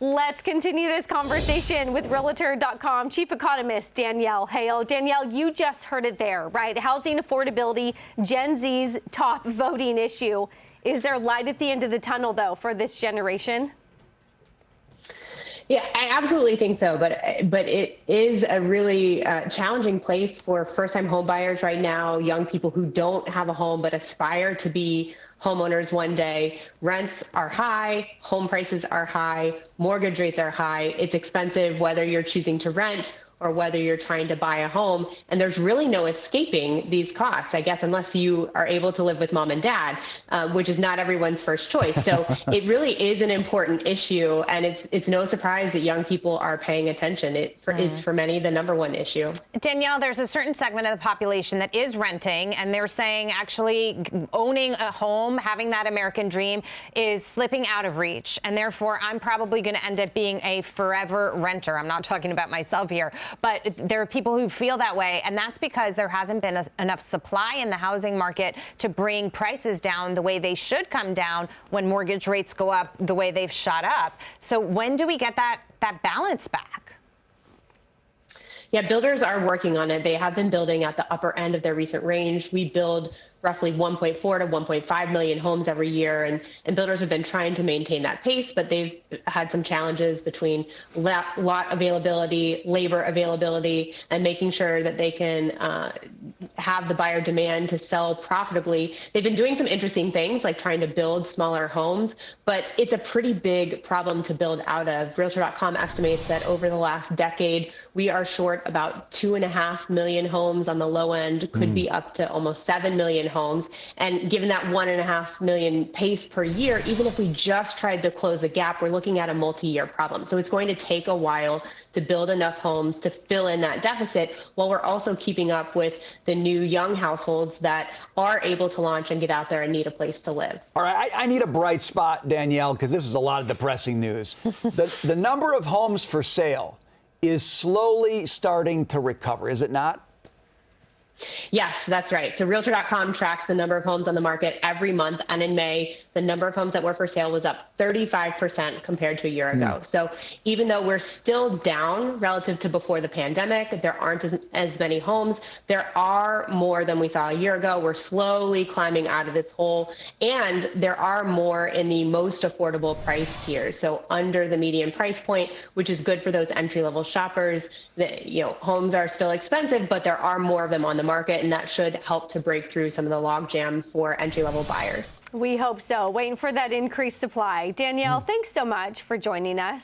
Let's continue this conversation with Realtor.com Chief Economist Danielle Hale. Danielle, you just heard it there, right? Housing affordability, Gen Z's top voting issue. Is there light at the end of the tunnel, though, for this generation? Yeah, I absolutely think so. But it is a really challenging place for first-time home buyers right now, young people who don't have a home but aspire to be homeowners one day. Rents are high, home prices are high, mortgage rates are high. It's expensive whether you're choosing to rent or whether you're trying to buy a home. And there's really no escaping these costs, I guess, unless you are able to live with mom and dad, which is not everyone's first choice. So it really is an important issue. And it's no surprise that young people are paying attention. It is for many the number one issue. Danielle, there's a certain segment of the population that is renting, and they're saying actually owning a home, having that American dream is slipping out of reach. And therefore, I'm probably going to end up being a forever renter. I'm not talking about myself here. But there are people who feel that way, and that's because there hasn't been enough supply in the housing market to bring prices down the way they should come down when mortgage rates go up the way they've shot up. So when do we get that balance back? Yeah, builders are working on it. They have been building at the upper end of their recent range. We build roughly 1.4 to 1.5 million homes every year. And builders have been trying to maintain that pace, but they've had some challenges between lot availability, labor availability, and making sure that they can have the buyer demand to sell profitably. They've been doing some interesting things like trying to build smaller homes, but it's a pretty big problem to build out of. Realtor.com estimates that over the last decade, we are short about 2.5 million homes on the low end, could be up to almost 7 million homes. And given that 1.5 million pace per year, even if we just tried to close the gap, we're looking at a multi-year problem. So it's going to take a while to build enough homes to fill in that deficit, while we're also keeping up with the new young households that are able to launch and get out there and need a place to live. All right, I need a bright spot, Danielle, because this is a lot of depressing news. The number of homes for sale is slowly starting to recover, is it not? Yes, that's right. So Realtor.com tracks the number of homes on the market every month. And in May, the number of homes that were for sale was up 35% compared to a year ago. So even though we're still down relative to before the pandemic, there aren't as many homes. There are more than we saw a year ago. We're slowly climbing out of this hole. And there are more in the most affordable price tiers. So under the median price point, which is good for those entry-level shoppers. Homes are still expensive, but there are more of them on the market, and that should help to break through some of the logjam for entry-level buyers. We hope so. Waiting for that increased supply. Danielle, thanks so much for joining us.